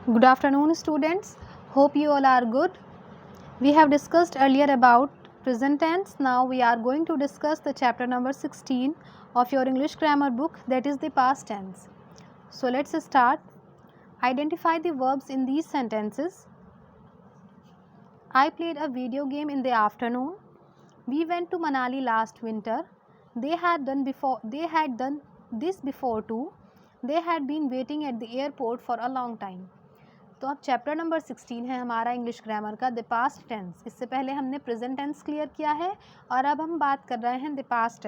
Good afternoon, students. Hope you all are good. We have discussed earlier about present tense. Now we are going to discuss the chapter number 16 of your English grammar book, that is the past tense. So let's start. Identify the verbs in these sentences. I played a video game in the afternoon. We went to Manali last winter. They had done this before too. They had been waiting at the airport for a long time. तो अब chapter number 16 है हमारा English grammar का the past tense. इससे पहले हमने present tense clear किया है और अब हम बात कर रहे हैं द पास्ट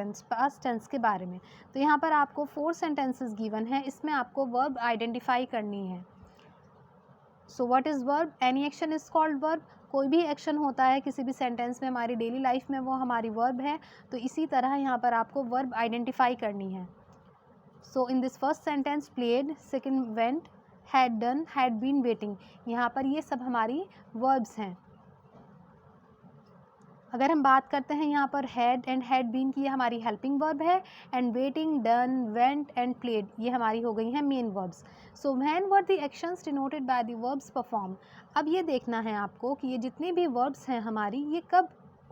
टेंस के बारे में। तो यहाँ पर आपको 4 सेंटेंसेस गिवन है, इसमें आपको वर्ब आइडेंटिफाई करनी है। So what is verb? Any action is called verb. कोई भी एक्शन होता है किसी भी सेंटेंस में हमारी डेली लाइफ में, वो हमारी वर्ब है। तो इसी तरह यहाँ पर आपको वर्ब आइडेंटिफाई करनी है। So in this first sentence played, second went, had done, had been, waiting, यहाँ पर ये सब हमारी वर्ब्स हैं। अगर हम बात करते हैं यहाँ पर हैड एंड हैड बीन की, ये हमारी हेल्पिंग वर्ब है, and waiting, done, went and played ये हमारी हो गई हैं main verbs. So when were the actions denoted by the verbs perform. अब ये देखना है आपको कि ये जितनी भी वर्ब्स हैं हमारी, ये कब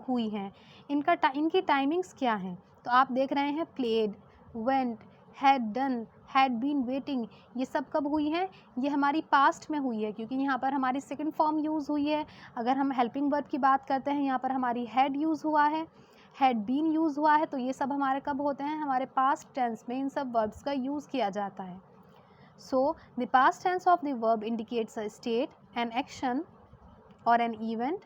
हुई हैं, इनकी टाइमिंग्स क्या हैं। तो आप देख रहे हैं played, went, had done, had been, waiting, ये सब कब हुई हैं? ये हमारी पास्ट में हुई है, क्योंकि यहाँ पर हमारी सेकंड फॉर्म यूज़ हुई है। अगर हम हेल्पिंग वर्ब की बात करते हैं, यहाँ पर हमारी हैड यूज़ हुआ है, हैड बीन यूज़ हुआ है। तो ये सब हमारे कब होते हैं? हमारे पास्ट टेंस में इन सब वर्ब्स का यूज़ किया जाता है। So the past tense of the verb indicates a state, an action or an event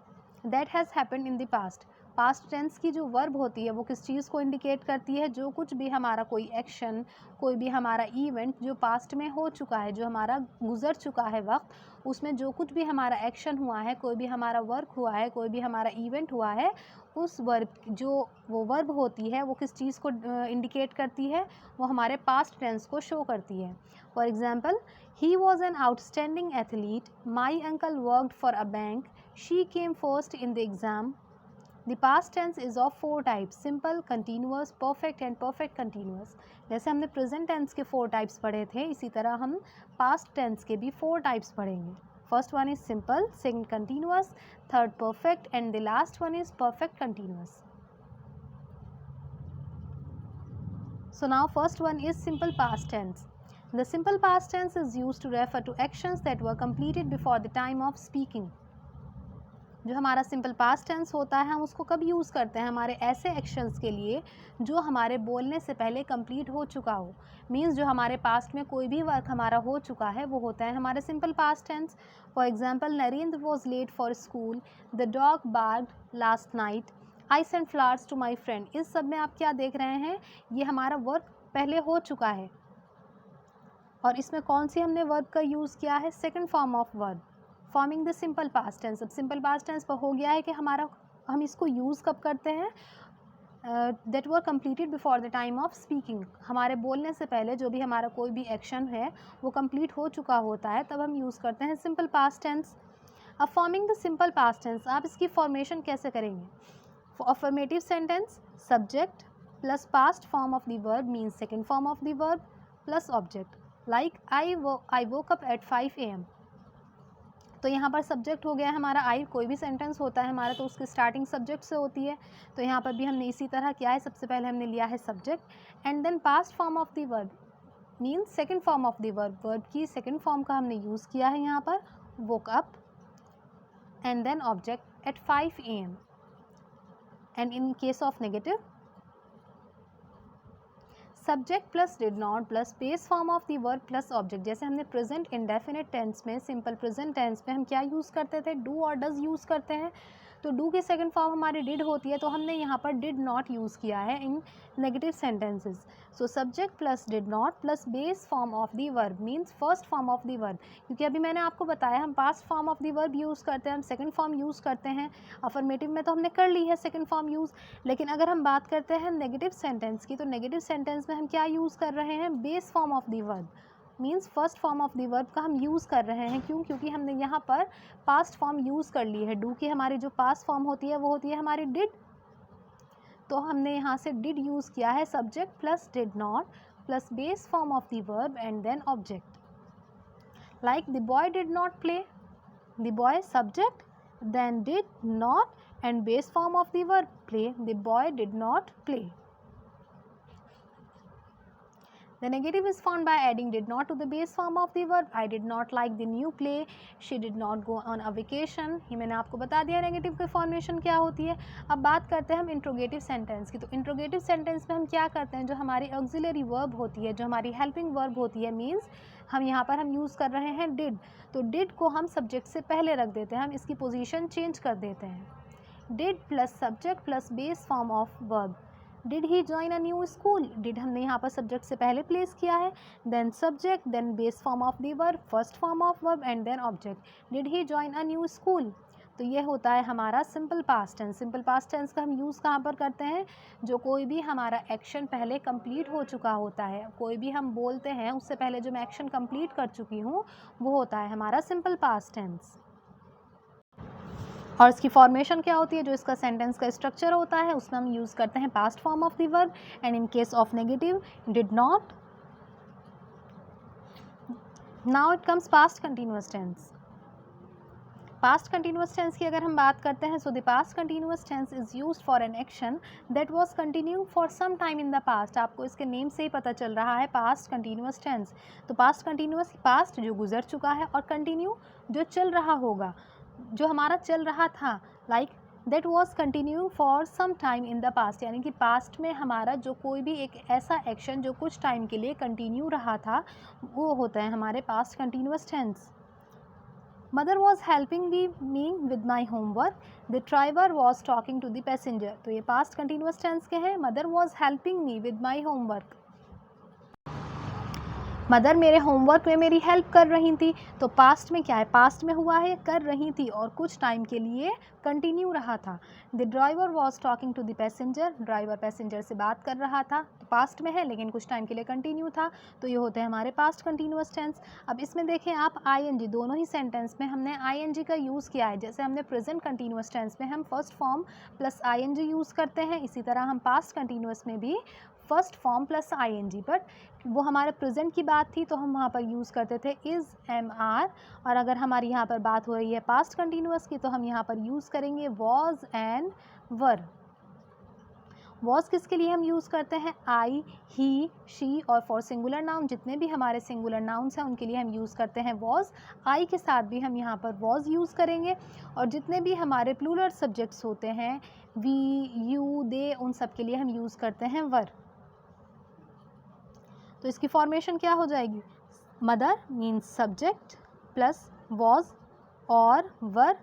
that has happened in the past. Past tense की जो वर्ब होती है वो किस चीज़ को इंडिकेट करती है? जो कुछ भी हमारा कोई एक्शन, कोई भी हमारा इवेंट जो पास्ट में हो चुका है, जो हमारा गुजर चुका है वक्त, उसमें जो कुछ भी हमारा एक्शन हुआ है, कोई भी हमारा वर्क हुआ है, कोई भी हमारा इवेंट हुआ है, उस वर्ब जो वो वर्ब होती है वो किस चीज़ को इंडिकेट करती है? वो हमारे पास्ट टेंस को शो करती है। For example, he was an outstanding athlete, my uncle worked for a bank, she came first in the exam. The past tense is of 4 types: simple, continuous, perfect and perfect continuous। जैसे हमने present tense के 4 types पढ़े थे, इसी तरह हम past tense के भी 4 types पढ़ेंगे। First one is simple, second continuous, third perfect and the last one is perfect continuous। So now first one is simple past tense। The simple past tense is used to refer to actions that were completed before the time of speaking। जो हमारा simple past tense होता है, हम उसको कब use करते हैं? हमारे ऐसे एक्शंस के लिए जो हमारे बोलने से पहले कंप्लीट हो चुका हो। मींस जो हमारे पास्ट में कोई भी वर्क हमारा हो चुका है वो होता है हमारे simple past tense. For example, Narendra was late for school, the dog barked last night, I sent flowers to my friend. इस सब में आप क्या देख रहे हैं? ये हमारा वर्क पहले हो चुका है और इसमें कौन सी हमने वर्ब का यूज़ किया है? Second form of verb forming the simple past tense. अब सिंपल पास्ट टेंस पर हो गया है कि हम इसको यूज़ कब करते हैं? That were completed before the time of speaking. हमारे बोलने से पहले जो भी हमारा कोई भी एक्शन है वो कंप्लीट हो चुका होता है, तब हम यूज़ करते हैं सिंपल पास्ट टेंस। अब forming the simple past tense, आप इसकी फॉर्मेशन कैसे करेंगे? Affirmative sentence, subject plus past form of the verb means second form of the verb plus object. Like I woke up at 5 AM। तो यहाँ पर subject हो गया हमारा आई। कोई भी सेंटेंस होता है हमारा तो उसकी स्टार्टिंग सब्जेक्ट से होती है, तो यहाँ पर भी हमने इसी तरह किया है। सबसे पहले हमने लिया है subject and then past form of the verb means second form of the verb. Verb की सेकंड फॉर्म का हमने यूज़ किया है यहाँ पर, woke up, and then object at 5 AM। And in case of negative, subject plus did not plus base form of the verb plus object. जैसे हमने present indefinite tense में, सिंपल प्रेजेंट टेंस में हम क्या यूज़ करते थे? Do और does use करते हैं। तो डू की सेकंड फॉर्म हमारी डिड होती है, तो हमने यहाँ पर डिड नॉट यूज़ किया है in negative sentences. So subject plus did not plus base form of the verb means first form of the verb. क्योंकि अभी मैंने आपको बताया हम past form of the verb use करते हैं, हम सेकंड फॉर्म यूज़ करते हैं। अफर्मेटिव में तो हमने कर ली है सेकंड फॉर्म यूज़, लेकिन अगर हम बात करते हैं नेगेटिव सेंटेंस की, तो नेगेटिव सेंटेंस में हम क्या यूज़ कर रहे हैं? Base form of the verb means first form of the verb का हम यूज़ कर रहे हैं। क्यों? क्योंकि हमने यहाँ पर पास्ट फॉर्म यूज़ कर ली है। डू की हमारी जो पास्ट फॉर्म होती है वो होती है हमारी डिड, तो हमने यहाँ से डिड यूज़ किया है। Subject plus did not plus base form of the verb and then object. Like the boy did not play. The boy subject, then did not, and base form of the verb play. The boy did not play. The negative is found by adding did not to the base form of the verb. I did not like the new play. She did not go on a vacation. ये मैंने आपको बता दिया negative की formation क्या होती है. अब बात करते हैं हम इंट्रोगेटिव सेंटेंस की. तो इंट्रोगेटिव सेंटेंस में हम क्या करते हैं, जो हमारी ऑक्सिलरी वर्ब होती है, जो हमारी हेल्पिंग वर्ब होती है, मीन्स हम यहाँ पर हम यूज़ कर रहे हैं डिड. तो डिड को हम सब्जेक्ट से पहले रख देते हैं, हम इसकी पोजीशन चेंज कर देते हैं. Did plus subject plus base form of verb. Did he join a new school. Did हमने यहाँ पर सब्जेक्ट से पहले प्लेस किया है, then subject, then base form of the verb, first form of verb and then object. Did he join a new school. तो ये होता है हमारा simple past tense. Simple past tense का हम यूज़ कहाँ पर करते हैं, जो कोई भी हमारा एक्शन पहले कंप्लीट हो चुका होता है, कोई भी हम बोलते हैं उससे पहले जो मैं एक्शन कंप्लीट कर चुकी हूँ वो होता है हमारा सिंपल पास्ट टेंस. और इसकी फॉर्मेशन क्या होती है, जो इसका सेंटेंस का स्ट्रक्चर होता है उसमें हम यूज़ करते हैं past form of the verb. And in case of negative did not. Now it comes past continuous tense. Past continuous tense की अगर हम बात करते हैं, so the past continuous tense is used for an action that was continuing for some time in the past. आपको इसके name से ही पता चल रहा है पास्ट कंटिन्यूअस टेंस. तो पास्ट कंटिन्यूअस, पास्ट जो गुजर चुका है, और कंटिन्यू जो चल रहा होगा, जो हमारा चल रहा था, like that was continuing for some time in the past, यानी कि पास्ट में हमारा जो कोई भी एक ऐसा एक्शन जो कुछ टाइम के लिए कंटिन्यू रहा था, वो होता है हमारे past continuous tense. Mother was helping me with my homework. The driver was talking to the passenger. तो ये पास्ट कंटिन्यूअस टेंस के हैं. Mother was helping me with my homework. Mother मेरे होमवर्क में मेरी हेल्प कर रही थी. तो पास्ट में क्या है, पास्ट में हुआ है कर रही थी और कुछ टाइम के लिए कंटिन्यू रहा था. The driver was talking to the passenger. Driver passenger से बात कर रहा था. तो पास्ट में है लेकिन कुछ टाइम के लिए कंटिन्यू था. तो ये होते हैं हमारे पास्ट कंटिन्यूअस टेंस. अब इसमें देखें आप आईएनजी, दोनों ही सेंटेंस में हमने आईएनजी का यूज़ किया है. जैसे हमने प्रेजेंट कंटिन्यूअस टेंस में हम first form plus I N G use करते हैं, इसी तरह हम पास्ट कंटिन्यूअस में भी first form plus I N G. But वो हमारे प्रेजेंट की बात थी तो हम वहाँ पर यूज़ करते थे इज़, एम, आर. और अगर हमारी यहाँ पर बात हो रही है पास्ट कंटिन्यूअस की तो हम यहाँ पर यूज़ करेंगे वॉज एंड वर. वॉज किसके लिए हम यूज़ करते हैं, आई, ही, शी, और फॉर सिंगुलर नाउन जितने भी हमारे सिंगुलर नाउन्स हैं उनके लिए हम यूज़ करते हैं वॉज. आई के साथ भी हम यहाँ पर वॉज यूज़ करेंगे. और जितने भी हमारे प्लूरल सब्जेक्ट्स होते हैं, वी, यू, दे, उन सब के लिए हम यूज़ करते हैं वर. तो इसकी फॉर्मेशन क्या हो जाएगी, mother means subject plus was or वर,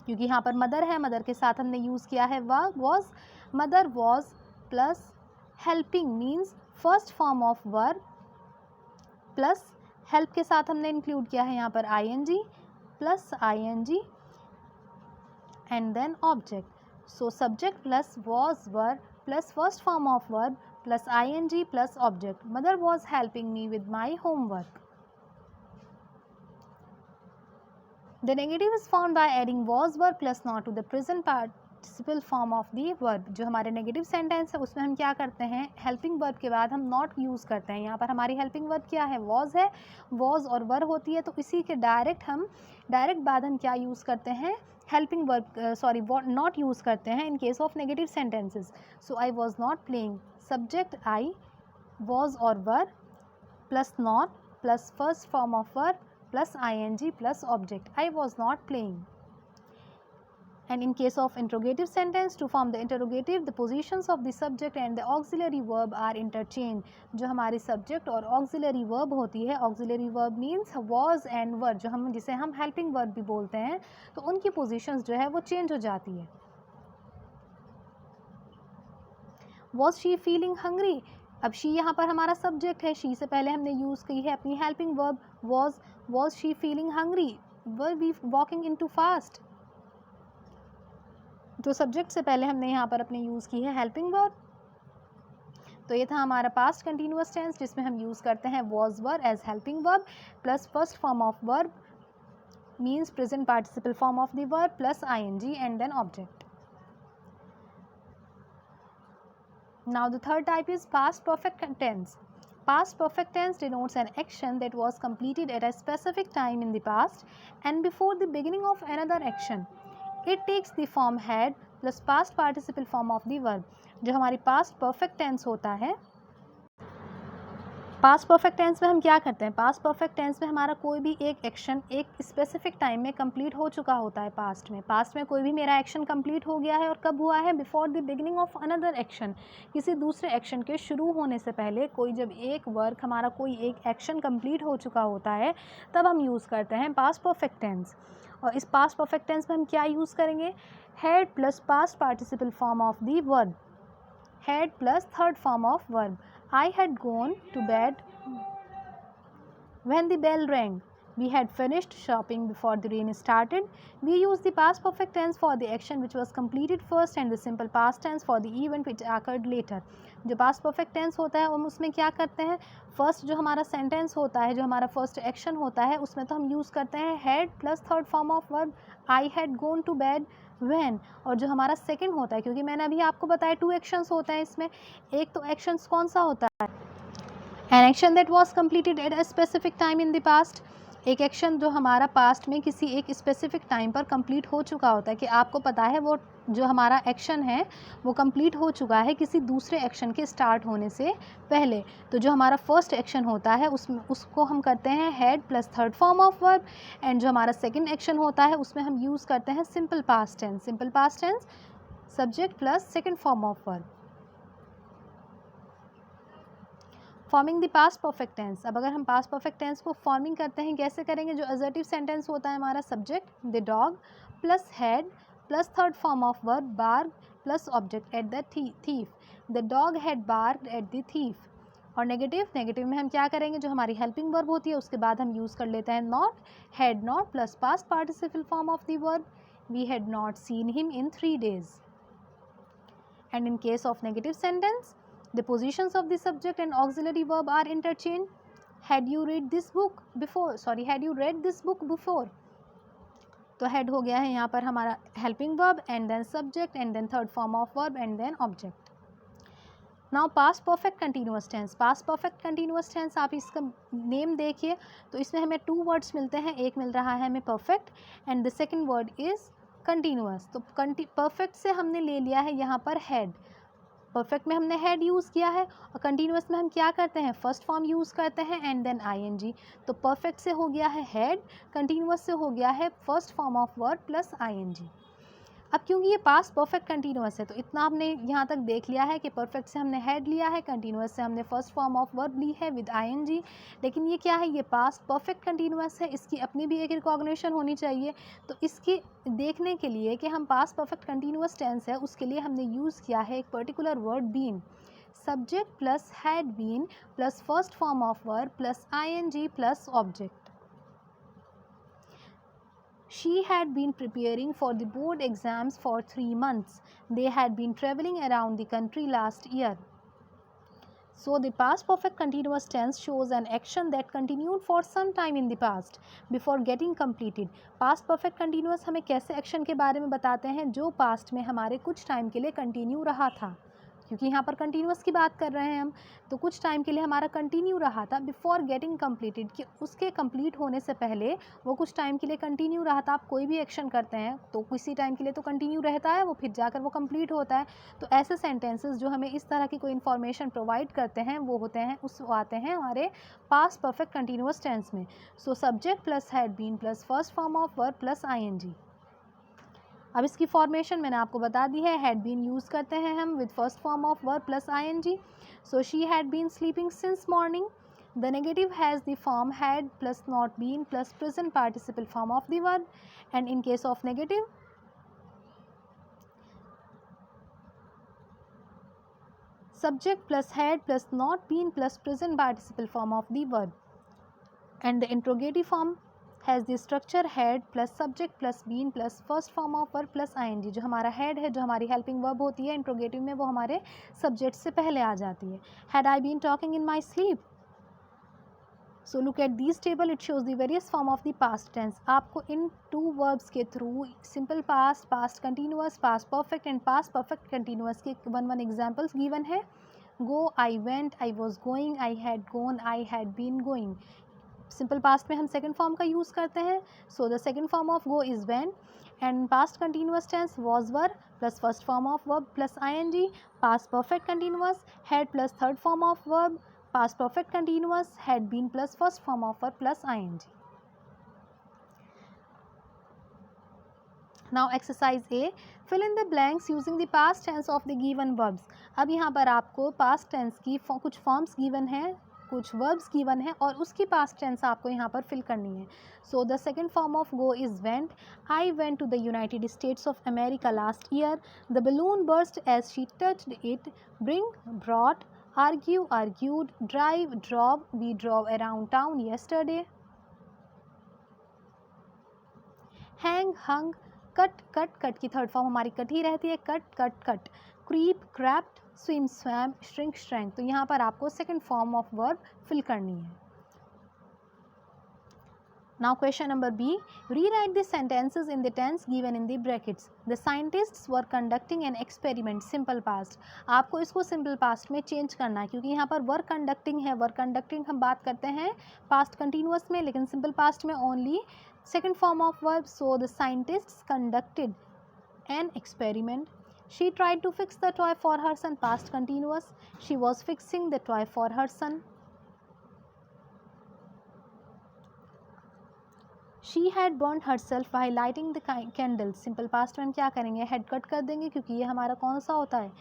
क्योंकि यहाँ पर मदर है, मदर के साथ हमने यूज़ किया है was. Mother was plus helping means first form of verb plus help के साथ हमने इंक्लूड किया है यहाँ पर I N G plus I N G and then object. So subject plus was were plus first form of verb plus ing plus object. Mother was helping me with my homework. The negative is found by adding was verb plus not to the present participle form of the verb. जो हमारे negative sentence है उसमें हम क्या करते हैं, helping verb के बाद हम नॉट यूज़ करते हैं. यहाँ पर हमारी हेल्पिंग वर्ब क्या है, वॉज है, वॉज और वर होती है. तो इसी के डायरेक्ट बाद हम क्या यूज़ करते हैं, हेल्पिंग वर्ब नॉट यूज़ करते हैं in case of negative sentences. So I was not playing, subject I, was or were plus not plus first form of verb plus ing plus object. I was not playing. And in case of interrogative sentence, to form the interrogative, the positions of the subject and the auxiliary verb are interchanged. जो हमारी subject और auxiliary verb होती है, auxiliary verb means was and were, जिसे हम helping verb भी बोलते हैं, तो उनकी positions जो है वो change हो जाती है. Was she feeling hungry? अब शी यहाँ पर हमारा सब्जेक्ट है, शी से पहले हमने यूज़ की है अपनी helping verb was she feeling hungry, were we walking into fast. तो सब्जेक्ट से पहले हमने यहाँ पर अपने यूज़ की है हेल्पिंग वर्ब. तो ये था हमारा पास्ट कंटिन्यूअस टेंस जिसमें हम यूज़ करते हैं was were as helping verb plus first form of verb means present participle form of the verb plus ing and then object. Now the third type is past perfect tense. past perfect tense denotes an action that was completed at a specific time in the past and before the beginning of another action. It takes the form had plus past participle form of the verb. जो हमारी past perfect tense होता है, past perfect tense में हम क्या करते हैं, past perfect tense में हमारा कोई भी एक एक्शन एक स्पेसिफिक टाइम में कंप्लीट हो चुका होता है। पास्ट में कोई भी मेरा एक्शन कंप्लीट हो गया है और कब हुआ है, before the beginning of another action, किसी दूसरे एक्शन के शुरू होने से पहले कोई जब एक वर्क हमारा कोई एक एक्शन कंप्लीट हो चुका होता है तब हम यूज़ करते हैं पास्ट परफेक्ट टेंस। और इस पास्ट परफेक्ट टेंस में हम क्या यूज़ करेंगे, had plus past participle form of the verb, had plus third form of verb. I had gone to bed when the bell rang. We had finished shopping before the rain started. We use the past perfect tense for the action which was completed first and the simple past tense for the event which occurred later. जो past perfect tense होता है हम उसमें क्या करते हैं, first जो हमारा सेंटेंस होता है, जो हमारा फर्स्ट एक्शन होता है उसमें तो हम यूज़ करते हैं had plus third form of verb I had gone to bed when. और जो हमारा सेकंड होता है, क्योंकि मैंने अभी आपको बताया 2 एक्शंस होते हैं इसमें, एक तो एक्शंस कौन सा होता है, N action that was completed at a specific time in the past, एक एक्शन जो हमारा पास्ट में किसी एक स्पेसिफिक टाइम पर कंप्लीट हो चुका होता है, कि आपको पता है वो जो हमारा एक्शन है वो कंप्लीट हो चुका है किसी दूसरे एक्शन के स्टार्ट होने से पहले। तो जो हमारा फर्स्ट एक्शन होता है उसको हम करते हैं had plus third form of verb, and जो हमारा सेकंड एक्शन होता है उसमें हम यूज़ करते हैं simple past tense, simple past tense subject plus second form of verb. Forming the past perfect tense, अब अगर हम पास्ट परफेक्ट टेंस को फॉर्मिंग करते हैं कैसे करेंगे, जो असर्टिव सेंटेंस होता है हमारा subject the dog plus had plus third form of verb bark plus object at the thief, the dog had barked at the thief. और नेगेटिव में हम क्या करेंगे, जो हमारी हेल्पिंग वर्ब होती है उसके बाद हम यूज़ कर लेते हैं not, had not plus past participle form of the verb we had not seen him in 3 days। And in case of negative sentence the positions of the subject and auxiliary verb are interchanged. Had you read this book before? तो had हो गया है यहाँ पर हमारा helping verb and then subject and then third form of verb and then object. Now past perfect continuous tense, past perfect continuous tense आप इसका name देखिए तो इसमें हमें 2 वर्ड्स मिलते हैं, एक मिल रहा है हमें perfect and the second word is continuous। तो perfect से हमने ले लिया है यहाँ पर had, परफेक्ट में हमने हैड यूज़ किया है और कंटिन्यूस में हम क्या करते हैं, फर्स्ट फॉर्म यूज़ करते हैं एंड देन आईएनजी। तो परफेक्ट से हो गया है हैड, कंटिन्यूस से हो गया है first form of verb plus I N G. अब क्योंकि ये पास्ट परफेक्ट कंटिन्यूस है तो इतना हमने यहाँ तक देख लिया है कि परफेक्ट से हमने हैड लिया है, कंटिन्यूस से हमने फर्स्ट फॉर्म ऑफ वर्ब ली है विद आईएनजी। लेकिन ये क्या है, ये पास्ट परफेक्ट कंटिन्यूस है, इसकी अपनी भी एक रिकॉग्निशन होनी चाहिए। तो इसकी देखने के लिए कि हम पास्ट परफेक्ट कंटिन्यूस टेंस है उसके लिए हमने यूज़ किया है एक particular word been, subject plus had been plus first form of verb plus I N G plus object. She had been preparing for the board exams for 3 months. They had been traveling around the country last year. So the past perfect continuous tense shows an action that continued for some time in the past before getting completed. Past perfect continuous हमें कैसे action के बारे में बताते हैं, जो past में हमारे कुछ टाइम के लिए कंटिन्यू रहा था, क्योंकि यहाँ पर कंटिन्यूस की बात कर रहे हैं हम, तो कुछ टाइम के लिए हमारा कंटिन्यू रहा था बिफोर गेटिंग कंप्लीटेड, कि उसके कंप्लीट होने से पहले वो कुछ टाइम के लिए कंटिन्यू रहा था। आप कोई भी एक्शन करते हैं तो किसी टाइम के लिए तो कंटिन्यू रहता है, वो फिर जाकर वो कंप्लीट होता है। तो ऐसे सेंटेंसेस जो हमें इस तरह की कोई इन्फॉर्मेशन प्रोवाइड करते हैं वो होते हैं आते हैं हमारे पास्ट परफेक्ट कंटिन्यूस टेंस में। So subject plus had been plus first form of verb plus I N G. अब इसकी फॉर्मेशन मैंने आपको बता दी है, हैड बीन यूज़ करते हैं हम with first form of verb plus I N G. So she had been sleeping since morning. The negative has the form had plus not been plus present participle form of the verb, and in case of negative subject plus had plus not been plus present participle form of the verb, and the interrogative form has the structure had plus subject plus been plus first form of verb plus ing। जो हमारा had है, जो हमारी helping verb होती है interrogative में, वो हमारे subject से पहले आ जाती है। had I been talking in my sleep? So look at these table, it shows the various form of the past tense। आपको इन 2 verbs के through simple past, past continuous, past perfect and past perfect continuous के 1 examples given है। go, I went, I was going, I had gone, I had been going. Simple past में हम second form का use करते हैं. So the second form of go is went. And past continuous tense was were plus first form of verb plus ing. Past perfect continuous had plus third form of verb. Past perfect continuous had been plus first form of verb plus ing. Now exercise A, fill in the blanks using the past tense of the given verbs. अब यहाँ पर आपको past tense की कुछ forms given हैं, कुछ verbs given है और उसकी पास्ट टेंस आपको यहाँ पर फिल करनी है. So the second form of go is went. I went to the United States of America last year. The balloon burst as she touched it. Bring, brought. Argue, argued. Drive, drove. We drove around town yesterday. Hang, hung. Cut, cut. Cut की third form हमारी cut ही रहती है. Cut, cut, cut. Creep, crept. Swim, swam. Shrink, shrank. तो यहाँ पर आपको second form of verb fill करनी है. Now question number B, rewrite the sentences in the tense given in the brackets. The scientists were conducting an experiment. Simple past. आपको इसको simple past में change करना है क्योंकि यहाँ पर वर कंडक्टिंग है. वर कंडक्टिंग हम बात करते हैं पास्ट कंटिन्यूअस में, लेकिन सिंपल पास्ट में only second form of verb. So the scientists conducted an experiment. She tried to fix the toy for her son. Past continuous. She was fixing the toy for her son. She had burned herself while lighting the candles. Simple past में हम क्या करेंगे, head cut कर देंगे क्योंकि ये हमारा कौन सा होता है,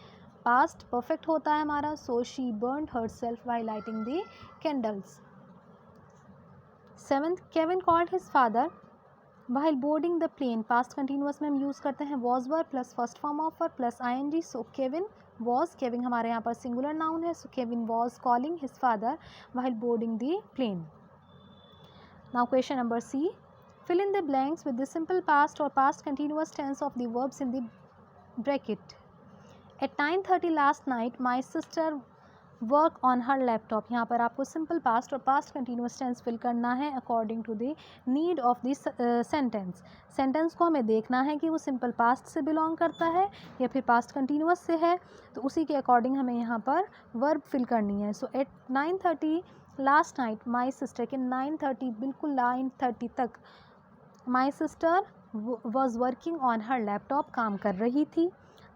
past perfect होता है हमारा. So she burned herself while lighting the candles. Seventh, Kevin called his father while boarding the plane. Past continuous में हम यूज़ करते हैं was were plus first form of were plus ing. So Kevin was, Kevin हमारे यहाँ पर singular noun है. सो Kevin was calling his father while boarding the plane. Now question number C, fill in the blanks with the simple past or past continuous tense of the verbs in the bracket. At 9:30 last night my sister work on her laptop. यहाँ पर आपको simple past और past continuous tense fill करना है according to the need of this sentence. Sentence को हमें देखना है कि वो सिंपल पास्ट से बिलोंग करता है या फिर पास्ट कंटिन्यूस से है, तो उसी के अकॉर्डिंग हमें यहाँ पर वर्ब फिल करनी है. So at 9:30 last night my sister, के 9:30 बिल्कुल 9:30 तक my sister was working on her laptop, काम कर रही थी.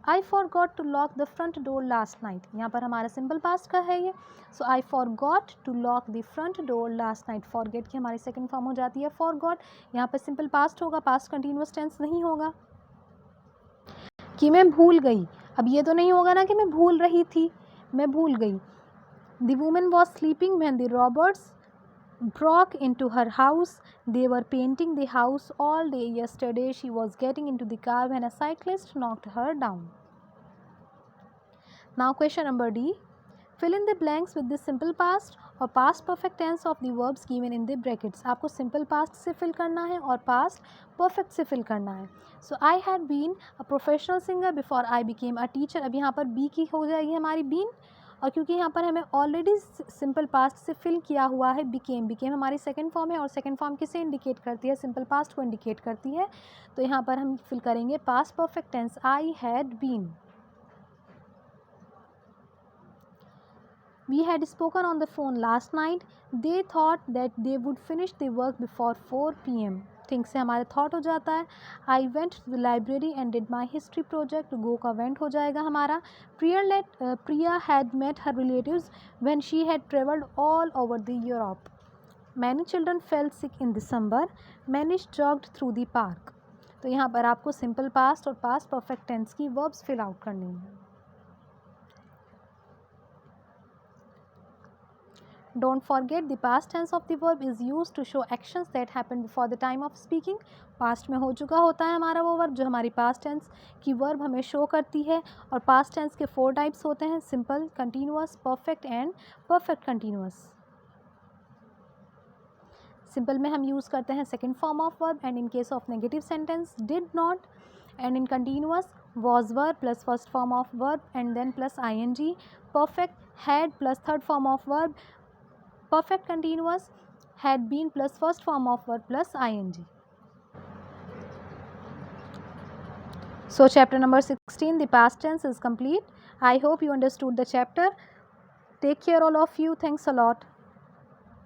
I forgot to lock the front door last night. यहाँ पर हमारा सिंपल पास्ट का है ये. सो I forgot to lock the front door last night. forget की हमारी सेकेंड फॉर्म हो जाती है forgot. यहाँ पर सिंपल पास्ट होगा, पास्ट कंटिन्यूअस टेंस नहीं होगा. कि मैं भूल गई, अब ये तो नहीं होगा ना कि मैं भूल रही थी, मैं भूल गई. The woman was sleeping when the robbers broke into her house. They were painting the house all day yesterday. She was getting into the car when a cyclist knocked her down. Now question number D, fill in the blanks with the simple past or past perfect tense of the verbs given in the brackets. आपको simple past से fill करना है और past perfect से fill करना है. So I had been a professional singer before I became a teacher. अब यहाँ पर B की हो जाएगी हमारी been, और क्योंकि यहाँ पर हमें ऑलरेडी सिंपल पास्ट से फिल किया हुआ है बिकेम. बिकेम हमारी सेकंड फॉर्म है और सेकंड फॉर्म किसे इंडिकेट करती है, सिंपल पास्ट को इंडिकेट करती है. तो यहाँ पर हम फिल करेंगे past perfect tense I had been. We had spoken on the phone last night. They thought that they would finish the work before 4 PM. Think से हमारे थॉट हो जाता है. I went to the library and did my history project. Go का went हो जाएगा हमारा. Priya had met her relatives when she had travelled all over the Europe. Many children fell sick in December. Many jogged through the park. तो यहाँ पर आपको simple past और past perfect tense की वर्ब्स फिल आउट करनी है. Don't forget the past tense of the verb is used to show actions that happened before the time of speaking. Past में हो चुका होता है हमारा वो वर्ब जो हमारी पास्ट टेंस की वर्ब हमें शो करती है. और पास्ट टेंस के 4 टाइप्स होते हैं, simple, continuous, perfect and perfect continuous. Simple में हम यूज़ करते हैं second form of verb and in case of negative sentence did not. And in continuous was were plus first form of verb and then plus ing. Perfect had plus third form of verb. Perfect continuous had been plus first form of verb plus ing. So chapter number 16, the past tense, is complete. I hope you understood the chapter. Take care all of you. Thanks a lot.